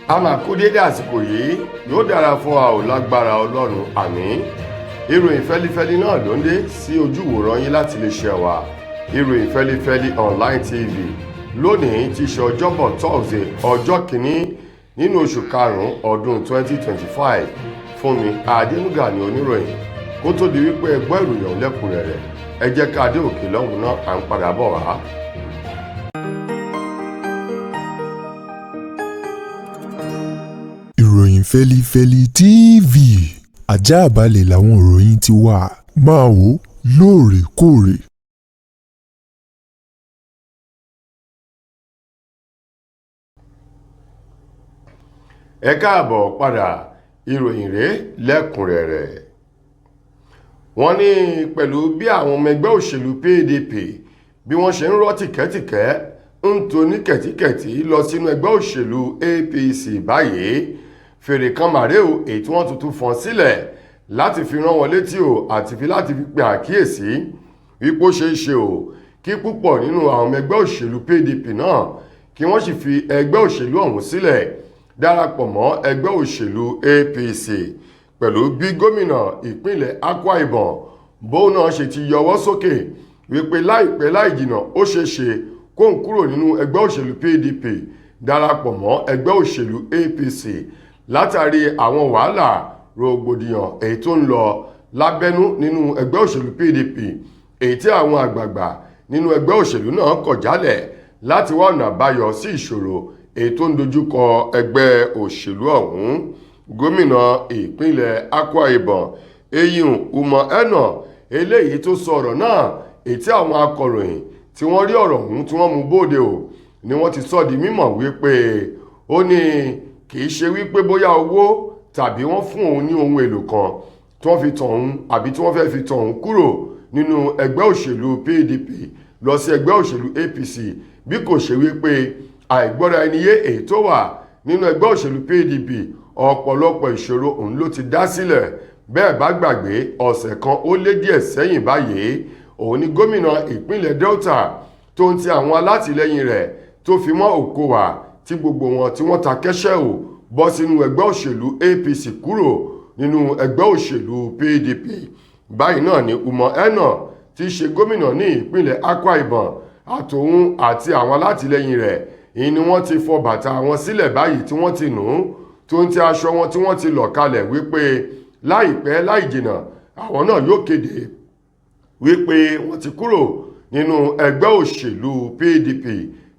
a máa kú dédé àsìkò yìí yóò dára fún wa ò lágbára ọlọ́run àmín. Ìròyìn fẹ́lifẹ́li náà ló ń dé sí ojú ìwòran yín láti lè ṣe wa ìròyìn fẹ́lifẹ́li online tv lónìí ti ṣe ọjọ́bọ̀ Thursday ọjọ́ kìíní nínú oṣù karùn-ún ọdún 2025. Fúnmi Adénúgà ni oníròyìn. Kó tó di wípé ẹgbọ́ ìròyìn lẹ́kùnrẹ́rẹ́ ẹ jẹ́ ká dé òkè lọ́hùn náà à ń padà bọ̀ wá. Ìròyìn fẹ́lifẹ́li TV àjààbálẹ̀ làwọn ìròyìn ti wà máa wò lóòrèkóòrè. Ẹ káàbọ̀ padà ìròyìn rẹ̀ lẹ́kùnrẹ́rẹ́. Wọ́n ní pẹ̀lú bí àwọn ọmọ ẹgbẹ́ òṣèlú PDP bí wọ́n ṣe ń rọ́ tìkẹ́tìkẹ́ ń toní kẹ̀tíkẹ̀tí lọ sínú ẹgbẹ́ òṣèlú APC báyìí fèrè kan màrèò èyí tí wọ́n tuntun fọ́n sílẹ̀ láti fi rán wọn létí o àti láti fi pe àkíyèsí wípé ó ṣeé ṣe o kí púpọ̀ nínú àwọn ọmọ ẹgbẹ́ òṣèlú PDP náà kí wọ́n sì fi ẹgbẹ́ òṣèlú ọ̀hún sílẹ̀ darapọ̀ mọ́ ẹgbẹ́ òṣèlú APC pẹ̀lú bí gómìnà ìpínlẹ̀ Akwa Ibom bóun náà ṣe ti yọwọ́ sókè wípé láìpẹ́ láìjìnà ó ṣeé ṣe kóun kúrò nínú ẹgbẹ́ òṣèlú PDP darapọ̀ mọ́ ẹgbẹ́ òṣèlú APC látàrí àwọn wàhálà rògbòdìyàn èyí tó ń lọ lábẹ́nú nínú ẹgbẹ́ òṣèlú PDP èyí tí àwọn àgbààgbà nínú ẹgbẹ́ òṣèlú náà kọ̀ jálẹ̀ láti wá ọ̀nà àbáyọ sí ìṣòro èyí tó ń dojúkọ ẹgbẹ́ òṣèlú ọ̀hún. Gómìnà ìpínlẹ̀ Akwa Ibom Eyín Umo Eno eléyìí tó sọ ọ̀rọ̀ náà èyí tí àwọn akọ̀ròyìn tí wọ́n rí ọ̀rọ̀ ọ̀hún tí wọ́n mú bóde o ni wọ́n ti sọ di mímọ̀ wípé ó ní kì í ṣe wípé bóyá owó tàbí wọ́n fún òun ní ohun èlò kan tí wọ́n fi tàn òun àbí tí wọ́n fẹ́ fi tàn òun kúrò nínú ẹgbẹ́ òṣèlú PDP lọ sí ẹgbẹ́ òṣèlú APC bí kò ṣe wípé àìgbọ́ra ẹni yé èyí tó wà nínú ẹgbẹ́ òṣèlú PDP ọ̀pọ̀lọpọ̀ ìṣòro òun ló ti dá sílẹ̀. Bẹ́ẹ̀ bá gbàgbé ọ̀sẹ̀ kan ó lé díẹ̀ sẹ́yìn báyìí òun ni gómìnà ìpínlẹ̀ Delta tó ń ti àwọn alátìlẹyìn rẹ̀ tó fi mọ́ Okowa tí gbogbo wọn tí wọ́n ta kẹ́sẹ́ ò bọ́ sínú ẹgbẹ́ òṣèlú APC kúrò nínú ẹgbẹ́ òṣèlú PDP. Báyìí náà ni Umo Eno tí í ṣe gómìnà ní ìpínlẹ̀ Akwa Ibom àtòun àti àwọn alátìlẹyìn rẹ̀ ìní wọ́n ti fọ bàtà wọn sílẹ̀ báyìí tí wọ́n ti nù ú tó ń ti aṣọ wọn tí wọ́n ti lọ̀ kalẹ̀ wípé láìpẹ́ láìjìnà àwọn náà yóò kéde wípé wọ́n ti kúrò nínú ẹgbẹ́ òṣèlú PDP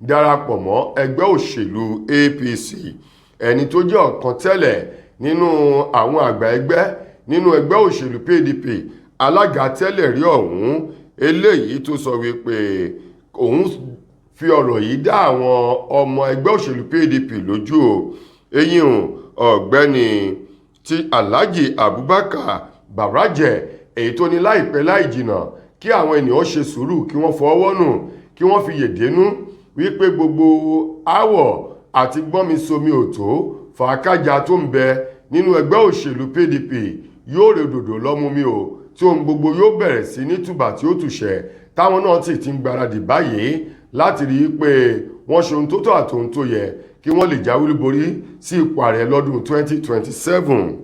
darapọ̀ mọ́ ẹgbẹ́ òṣèlú APC. Ẹni tó jẹ́ ọ̀kan tẹ́lẹ̀ nínú àwọn àgbà ẹgbẹ́ nínú ẹgbẹ́ òṣèlú PDP alága tẹ́lẹ̀ rí ọ̀hún eléyìí tó sọ wípé òun fi ọ̀rọ̀ yìí dá àwọn ọmọ ẹgbẹ́ òṣèlú PDP lójú o. Eyín ọ̀gbẹ́ni ti Alhaji Abubakar Baraje èyí tó ní láìpẹ́ láìjìnà kí àwọn ènìyàn ṣe sùúrù kí wọ́n fọwọ́ nù kí wọ́n fi yèdénú wípé gbogbo àwọ̀ àti gbọ́nmi-somi òtó fàákájà tó ń bẹ nínú ẹgbẹ́ òṣèlú PDP yóò rèdòdò lọ́mú mi o tí ohun gbogbo yóò bẹ̀rẹ̀ sí ní tùbà tí ó tùṣẹ́ táwọn náà sì ti ń gbáradì báyìí láti rí i pé wọ́n ṣe ohun tó tọ́ àti ohun tó yẹ kí wọ́n lè jáwé olúborí sí ipò ààrẹ lọ́dún 2027.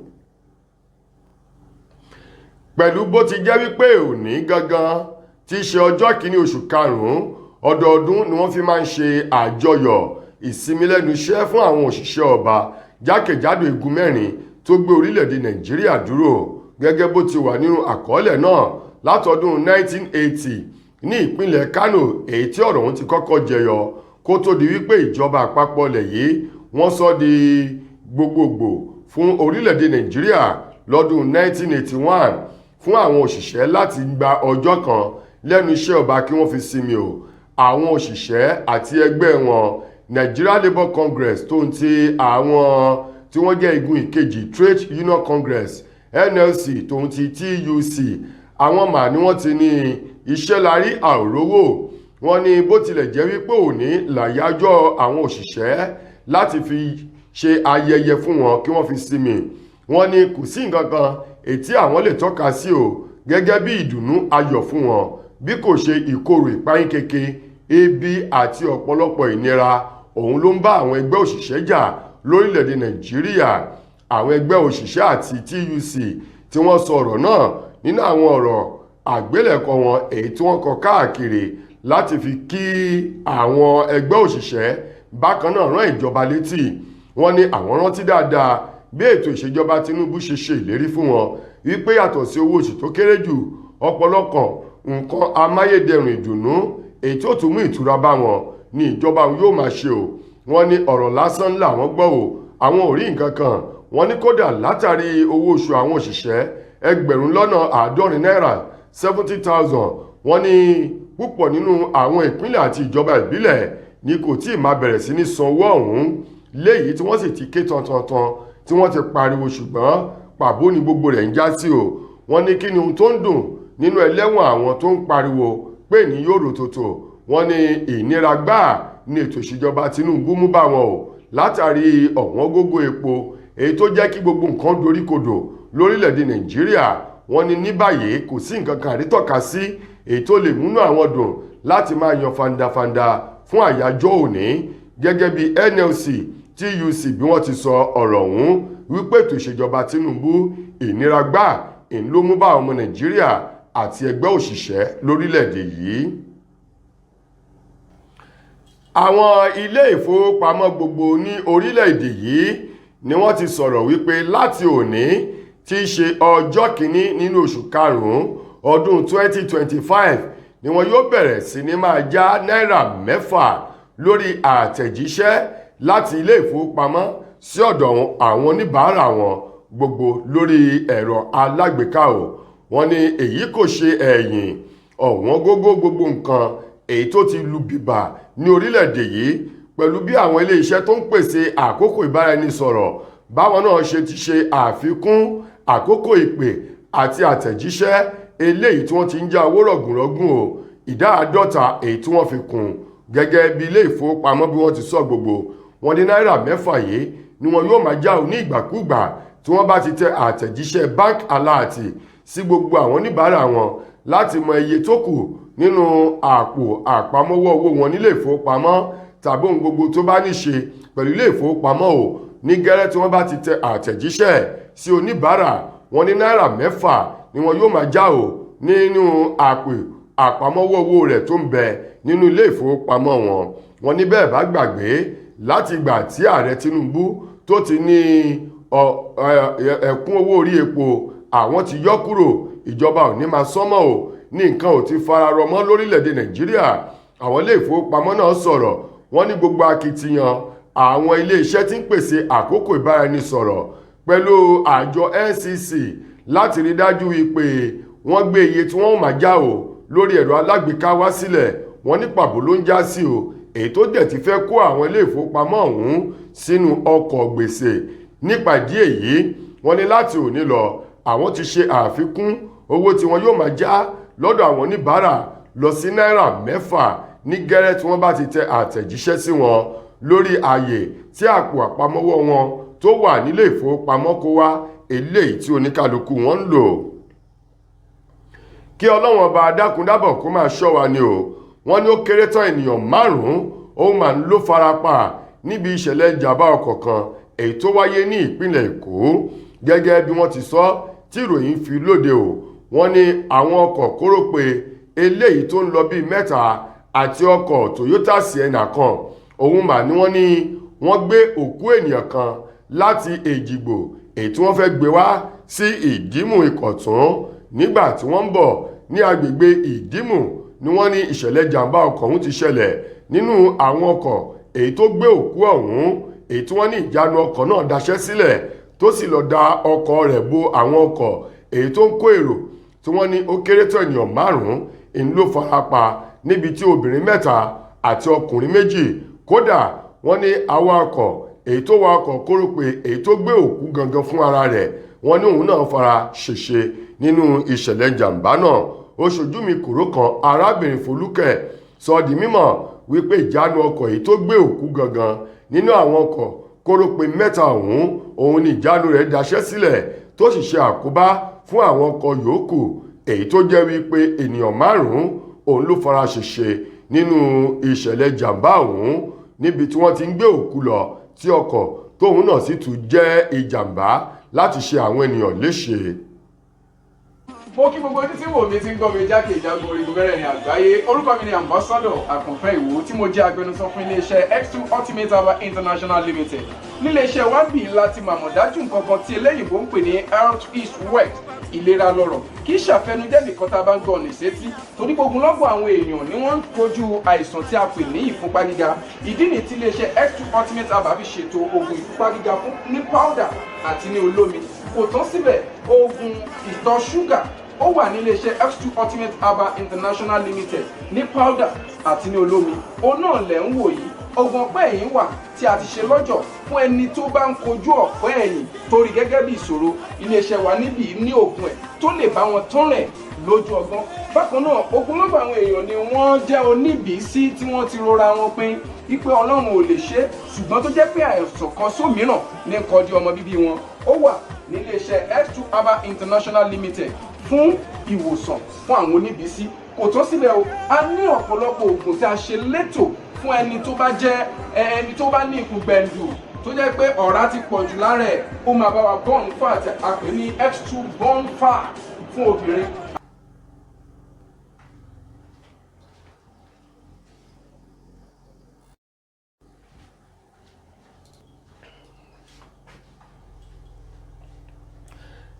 Pẹ̀lú bó ti jẹ́ wípé òní gangan tí í ṣe ọjọ́ kìíní oṣù karùn-ún ọdọọdún ni wọ́n fi máa ń ṣe àjọyọ̀ ìsinmi lẹ́nu iṣẹ́ fún àwọn òṣìṣẹ́ ọba jákèjádò igun mẹ́rin tó gbé orílẹ̀-èdè Nàìjíríà dúró gẹ́gẹ́ bó ti wà nínú àkọọ́lẹ̀ náà látọdún 1980 ní ìpínlẹ̀ Kano èyí tí ọ̀rọ̀ ọ̀hún ti kọ́kọ́ jẹyọ kó tó di wípé ìjọba àpapọ̀ ilẹ̀ yìí wọ́n sọ di gbogbogbò fún orílẹ̀-èdè Nàìjíríà lọ́dún 1981 fún àwọn òṣìṣẹ́ láti gba ọjọ́ kan lẹ́nu iṣẹ́ ọba kí wọ́n fi sinmi o. Àwọn òṣìṣẹ́ àti ẹgbẹ́ wọn Nigeria Labour Congress tó ń ti àwọn tí wọ́n jẹ́ igun ìkejì Trade Union Congress NLC tó ń ti TUC àwọn mà ní wọ́n ti ní iṣẹ́ larí àòrówó. Wọ́n ní bó tilẹ̀ jẹ́ wípé òní làyájọ́ àwọn òṣìṣẹ́ láti fi ṣe ayẹyẹ fún wọn kí wọ́n fi sinmi. Wọ́n ní kò sí nǹkan kan ètí àwọn lè tọ́ka sí o gẹ́gẹ́ bí ìdùnnú ayọ̀ fún wọn bí kò ṣe ìkorò ìpayín keke ebi àti ọ̀pọ̀lọpọ̀ ìnira òun ló ń bá àwọn ẹgbẹ́ òṣìṣẹ́ jà lórílẹ̀‐èdè Nàìjíríà. Àwọn ẹgbẹ́ òṣìṣẹ́ àti TUC tí wọ́n sọ ọ̀rọ̀ náà nínú àwọn ọ̀rọ̀ àgbélẹ̀kọ wọn èyí tí wọ́n kọ káàkiri láti fi kí àwọn ẹgbẹ́ òṣìṣẹ́ bákan náà rán ìjọba létí. Wọ́n ní àwọn rántí dáadáa bí ètò ìṣèjọba Tinubu ṣe ṣe ìlérí fún wọn wípé yàtọ̀ sí owó oṣù tó kéré jù, ọ̀pọ̀lọpọ̀ nǹkan amáyédẹrùn ìdùnnú èyí tó tún mú ìtura bá wọn ní ìjọba yóò máa ṣe o. Wọ́n ní ọ̀rọ̀ lásán làwọn gbọ́ o, àwọn ò rí nǹkan kan. Wọ́n ní kódà látàrí owó oṣù àwọn òṣìṣẹ́ ẹgbẹ̀rún lọ́nà 70 náírà 70,000. Wọ́n ní púpọ̀ nínú àwọn ìpínlẹ̀ àti ìjọba ìbílẹ̀ ni kò tí ì máa bẹ̀rẹ̀ sí ní san owó ọ̀hún, léyìí tí wọ́n sì ti ké tantantan tí wọ́n ti pariwo, ṣùgbọ́n pàbó ni gbogbo rẹ̀ ń já sí o. Wọ́n ní kí ni ohun tó ń dùn nínú ẹlẹ́wọ̀n àwọn tó ń pariwo pé ní yóò rò tòtò. Wọ́n ní ìnira gbáà ní ètò ìṣèjọba Tinubu mú bá wọn o látàrí ọ̀wọ́n gógó epo èyí tó jẹ́ kí gbogbo nǹkan doríkodò lórílẹ̀‐èdè Nàìjíríà. Wọ́n ní ní báyìí kò sí nǹkan kan àrítọ́ka sí èyí tó lè múnú àwọn dùn láti máa yan fandafanda fún àyájọ́ òní, gẹ́gẹ́ bí NLC TUC bí wọ́n ti sọ ọ̀rọ̀ ọ̀hún wípé ètò ìṣèjọba Tinubu ìnira gbáà ló mú bá ọmọ Nàìjíríà àti ẹgbẹ́ òṣìṣẹ́ lórílẹ̀‐èdè yìí. Àwọn ilé ìfowópamọ́ gbogbo ní orílẹ̀‐èdè yìí ni wọ́n ti sọ̀rọ̀ wípé láti òní tí í ṣe ọjọ́ kìíní nínú oṣù karùn-ún ọdún 2025 ni wọn yóò bẹ̀rẹ̀ sí ní máa já náírà 6 lórí àtẹ̀jíṣẹ́ láti ilé ìfowópamọ́ sí ọ̀dọ̀ àwọn oníbàárà wọn gbogbo lórí ẹ̀rọ alágbèéká o. Wọ́n ní èyí kò ṣe ẹ̀yìn ọ̀wọ́n gógó gbogbo nǹkan èyí tó ti lu bìbà ní orílẹ̀-èdè yìí, pẹ̀lú bí àwọn ilé iṣẹ́ tó ń pèsè àkókò ìbáraẹnisọ̀rọ̀ báwọn náà ṣe ti ṣe àfikún àkókò ìpè àti àtẹ̀jíṣẹ́ eléyìí tí wọ́n ti ń já owó rọ̀gùnrọ̀gùn o, ìdá 50 èyí tí wọ́n fi kún gẹ́gẹ́ bí ilé ìfowópamọ́ bí wọ́n ti sọ gbogbo. Wọ́n ní náírà 6 yìí ni wọn yóò máa já ní ìgbàkúgbà tí wọ́n bá ti tẹ àtẹ̀jíṣẹ́ bank alert sí gbogbo àwọn oníbàárà wọn láti mọ iye tó kù nínú àpò àpamọ́wọ́ owó wọn nílé ìfowópamọ́ tàbí ohun gbogbo tó bá ní ṣe pẹ̀lú ilé ìfowópamọ́ o. Ní gẹ́rẹ́ tí wọ́n bá ti tẹ àtẹ̀jíṣẹ́ sí oníbàárà, wọ́n ní náírà 6 ni wọn yóò máa já o nínú àpò àpamọ́wọ́ owó rẹ̀ tó ń bẹ nínú ilé ìfowópamọ́ wọn. Wọ́n ní bẹ́ẹ̀ bá gbàgbé láti ìgbà tí ààrẹ Tinubu tó ti ní ẹ̀kún owó orí epo àwọn ti yọ kúrò, ìjọba ò ní máa sánmọ́ o, ní nǹkan ò ti fara rọ mọ́ lórílẹ̀‐èdè Nàìjíríà. Àwọn ilé ìfowópamọ́ náà sọ̀rọ̀, wọ́n ní gbogbo akitiyan àwọn ilé iṣẹ́ tí ń pèsè àkókò ìbáraẹnisọ̀rọ̀ pẹ̀lú àjọ NCC láti rí dájú wípé wọ́n gbé iye tí wọ́n máa já o lórí ẹ̀rọ alágbèéká wá sílẹ̀. Wọ́n ní pàbó ló ń já sí o, èyí tó dẹ̀ ti fẹ́ kó àwọn ilé ìfowópamọ́ ọ̀hún sínú ọkọ̀ gbèsè. Nípa ìdí èyí, wọ́n ní láti òní lọ àwọn ti ṣe àfikún owó tí wọn yóò máa já lọ́dọ̀ àwọn oníbàárà lọ sí náírà 6 ní gẹ́rẹ́ tí wọ́n bá ti tẹ àtẹ̀jíṣẹ́ sí wọn lórí ààyè tí àpò àpamọ́wọ́ wọn tó wà nílé ìfowópamọ́ kó wá, eléyìí tí oníkálukú wọn ń lò. Kí Ọlọ́run ọba adákúndábọ̀ kó máa ṣọ́ wa ni o. Wọ́n ní ó kéré tán ènìyàn 5 òun mà ń ló farapa níbi ìṣẹ̀lẹ̀ ìjàmbá ọkọ̀ kan èyí tó wáyé ní ìpínlẹ̀ Èkó, gẹ́gẹ́ bí wọ́n ti sọ tí ìròyìn fi lóde o. Wọ́n ní àwọn ọkọ̀ kórópè eléyìí tó ń lọ bíi 3 àti ọkọ̀ Toyota Sienna kan òun mà ní wọ́n ní wọ́n gbé òkú ènìyàn kan láti Èjìgbò èyí tí wọ́n fẹ́ gbé wá sí Ìdímù Ìkọ̀tún. Nígbà tí wọ́n ń bọ̀ ní agbègbè Ìdímù ni wọ́n ní ìṣẹ̀lẹ̀ jàǹbá ọkọ̀ ọ̀hún ti ṣẹlẹ̀. Nínú àwọn ọkọ̀ èyí tó gbé òkú ọ̀hún èyí tí wọ́n ní ìjánu ọkọ̀ náà daṣẹ́ sílẹ̀ tó sì lọ da ọkọ̀ rẹ̀ bo àwọn ọkọ̀ èyí tó ń kó èrò tí wọ́n ní ó kéré tó ènìyàn 5 ló farapa níbi tí obìnrin 3 àti ọkùnrin 2. Kódà wọ́n ní awakọ̀ èyí tó wa ọkọ̀ kórópè èyí tó gbé òkú gangan fún ara rẹ̀, wọ́n ní òun náà fara ṣèṣe nínú ìṣẹ̀lẹ̀ jàǹbá náà. Ó ṣojú mi kòró kan arábìnrin Folúkẹ́ sọ di mímọ̀ wípé ìjánu ọkọ̀ èyí tó gbé òkú gangan nínú àwọn ọkọ̀ kórópè 3 ọ̀hún òun ni ìjánu rẹ̀ daṣẹ́ sílẹ̀ tó sì ṣe àkóbá fún àwọn ọkọ̀ yòókù èyí tó jẹ́ wípé ènìyàn 5 òun ló fara ṣèṣe nínú ìṣẹ̀lẹ̀ jàǹbá ọ̀hún níbi tí wọ́n ti ń gbé òkú lọ tí ọkọ̀ tóun náà sì tún jẹ́ ìjàmbá láti ṣe àwọn ènìyàn léṣe. Mo kí gbogbo ojú tí wò mí ti ń gbọ́ mi jákèjádò orígun mẹ́rẹ̀ẹ̀rin àgbáyé. Orúkọ mi ni Ambassador Àkànfẹ́ Ìwò tí mo jẹ́ agbẹnusọ fún iléeṣẹ́ X2 Ultimate Herbal International Limited. Níléeṣẹ́ wa ń bì láti màmọ̀ dájú nǹkan kan tí eléyìnbó ń pè ní health is wealth, ìlera lọ́rọ̀. Kì í ṣàfẹnujẹ́ nìkan tá a bá ń gbọ́ ní sétí, torí gbogbo lọ́gbọ̀ àwọn èèyàn ni wọ́n ń kojú àìsàn tí a pè ní ìfúnpá gíga. Ìdí nìyí tí iléeṣẹ́ X2 Ultimate Herbal fi ṣètò oògùn ìfúnpá gíga fún ní powder àti ní olómi. Kò tán síbẹ̀, oògùn ìtọ̀ ṣúgà ó wà ní iléeṣẹ́ X2 Ultimate Herbal International Limited ní powder àti ní olómi. Òun náà lẹ̀ ń wò yìí. Oògùn ọ̀pẹ́ ẹ̀yìn wà tí a ti ṣe lọ́jọ̀ fún ẹni tó bá ń kojú ọ̀pẹ́ ẹ̀yìn torí gẹ́gẹ́ bí ìṣòro. Iléeṣẹ́ wa níbí ní oògùn ẹ̀ tó lè bá wọn tán rẹ̀ lójú ọgbọ́n. Bákan náà, ogunlọ́gọ̀ àwọn èèyàn ni wọ́n jẹ́ oníbìísí tí wọ́n ti rora wọn pín wípé Ọlọ́run ò lè ṣe, ṣùgbọ́n tó jẹ́ pé àìsàn kan sómìíràn ní kọjú ọmọ bíbí wọn. Ó wà ní iléeṣẹ́ X2 Herbal International Limited fún ìwòsàn fún àwọn oníbìísí. Kò tó síbẹ̀ o, a ní ọ̀pọ̀lọpọ̀ oògùn tí a ṣe létò fún ẹni tó bá jẹ́ ẹni tó bá ní ikùn gbẹ̀ndù tó jẹ́ pé ọ̀rá ti pọ̀ jù lára ẹ̀. Ó máa bá wa burn fat, a pè ní X2 burn fat fún obìnrin.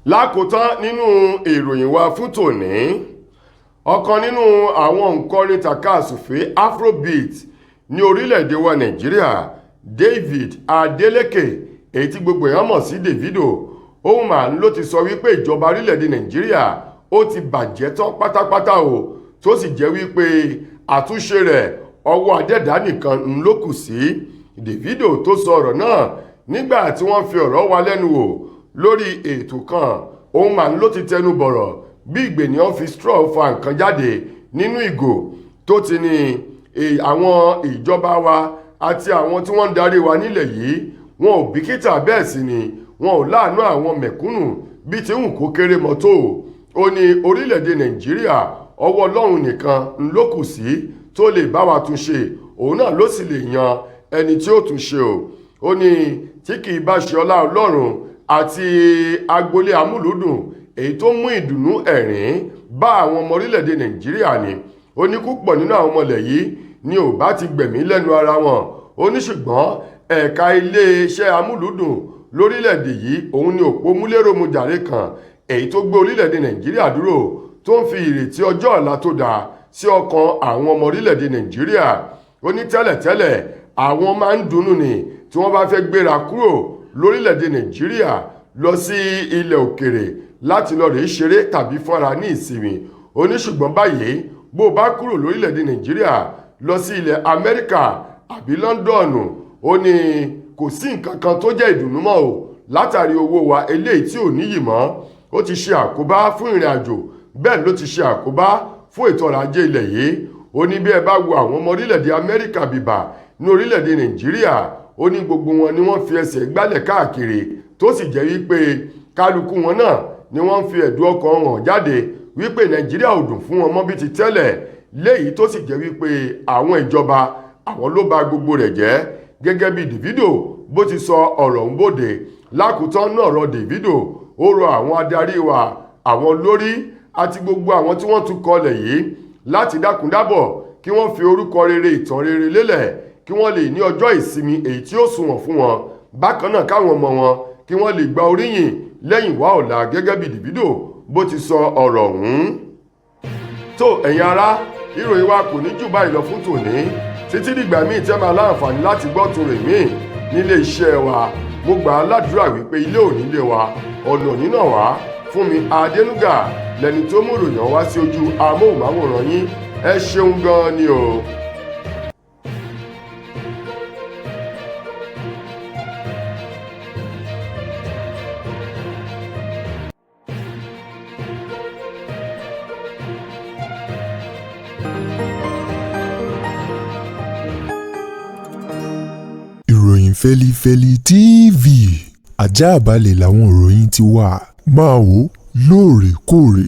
Lákòótán nínú ìròyìn wa fún tòní, ọ̀kan nínú àwọn òǹkọrin tàkasùfé Afrobeat ní orílẹ̀-èdè wa Nàìjíríà, David Adeleke, èyí tí gbogbo èèyàn mọ̀ sí Davido, òun mà ló ti sọ wípé ìjọba orílẹ̀-èdè Nàìjíríà ó ti bàjẹ́ tán pátápátá o, tó sì jẹ́ wípé àtúnṣe rẹ̀ ọwọ́ adẹ́dá nìkan ló kù sí. Davido tó sọ ọ̀rọ̀ náà nígbà tí wọ́n fi ọ̀rọ̀ wá lẹ́nu wò lórí ètò kan. Òun mà ló ti tẹnu bọ̀rọ̀ bí ìgbènìyàn fi straw fa nǹkan jáde nínú ìgò tó ti ní àwọn ìjọba wa àti àwọn tí wọ́n ń darí wa nílẹ̀ yìí wọn ò bìkítà, bẹ́ẹ̀ sì ni wọn ò láàánú àwọn mẹ̀kúnnù bí tí hùn kó kéré mọ́ tó. Ó ní orílẹ̀-èdè Nàìjíríà ọwọ́ Ọlọ́run nìkan ló kù sí tó lè bá wa tún ṣe, òun náà ló sì lè yan ẹni tí ó tún ṣe o. Ó ní tí kì í bá ṣe ọlá Ọlọ́run àti agboolé amúlùúdùn èyí tó mú ìdùnnú ẹ̀rín bá àwọn ọmọ orílẹ̀-èdè Nàìjíríà ni. Ó ní púpọ̀ nínú àwọn ọmọlẹ̀ yìí ni ò bá ti gbẹ̀mí lẹ́nu ara wọn. Ó ní ṣùgbọ́n ẹ̀ka ilé-iṣẹ́ amúlùúdùn lórílẹ̀-èdè yìí òun ni òpó múlẹ́rọ̀mù jàre kan èyí tó gbé orílẹ̀-èdè Nàìjíríà dúró tó ń fi ìrètí ọjọ́ ọ̀la tó dáa sí ọkàn àwọn ọmọ orílẹ̀-èdè Nàìjíríà. Ó ní tẹ́lẹ̀tẹ́lẹ̀ àwọn máa ń dunnú ni tí wọ́n bá fẹ́ gbéra kúrò lórílẹ̀-èdè Nàìjíríà lọ sí ilẹ̀ òkèrè láti lọ rèé ṣeré tàbí fọ́ra ní ìsinmi. Ó ní ṣùgbọ́n báyìí bó bá kúrò lórílẹ̀-èdè Nàìjíríà lọ sí ilẹ̀ Amẹ́ríkà àbí Lọ́ńdọ̀nù, ó ní kò sí nǹkan kan tó jẹ́ ìdùnnú mọ́ o látàrí owó wa eléyìí tí ò níyì mọ́. Ó ti ṣe àkóbá fún ìrìn àjò, bẹ́ẹ̀ ló ti ṣe àkóbá fún ètò ọrọ̀ ajé ilẹ̀ yìí. Ó ní bí ẹ bá wo àwọn ọmọ orílẹ̀-èdè Amẹ́ríkà bìbà ní orílẹ̀-èdè Nàìjíríà, ó ní gbogbo wọn ni wọ́n fi ẹsẹ̀ gbálẹ̀ káàkiri tó sì jẹ́ wípé kálukú wọn náà ni wọ́n fi ẹ̀dùn ọkàn wọn jáde wípé Nàìjíríà ò dùn fún wọn mọ́ bí ti tẹ́lẹ̀, léyìí tó sì jẹ́ wípé àwọn ìjọba àwọn ló bà gbogbo rẹ̀ jẹ́. Gẹ́gẹ́ bí Davido bó ti sọ ọ̀rọ̀ ń bòde. Lákòótán náà rọ Davido, ó rọ àwọn adarí wa, àwọn olórí àti gbogbo àwọn tí wọ́n tún kọlẹ̀ yìí láti dákúndábọ̀ kí wọ́n fi orúkọ rere, ìtàn rere lélẹ̀ kí wọ́n lè ní ọjọ́ ìsinmi èyí tí ó sunwọ̀n fún wọn. Bákan náà káwọn ọmọ wọn kí wọ́n lè gba oríyìn lẹ́yìn wá ọ̀la gẹ́gẹ́ bí Davido bó ti sọ ọ̀rọ̀ ọ̀hún. Tó ẹ̀yin ará, ìròyìn wa kò ní jù báyìí lọ fún tòní. Títí dìgbà míì tẹ́ máa láǹfààní láti gbọ́ tún rè míì nílé iṣẹ́ wa. Mo gbà á ládùúrà wípé ilé ò nílé wa, ọ̀nà nínà wá. Fúnmi Adénúgà lẹni tó mú ìròyìn wá sí ojú amóhùnmáwòrán yín. Ẹ ṣeun gan ni o. Ìròyìn Fẹ́lifẹ́li TV àjààbálẹ̀ làwọn ìròyìn ti wà, máa wò lóòrèkóòrè.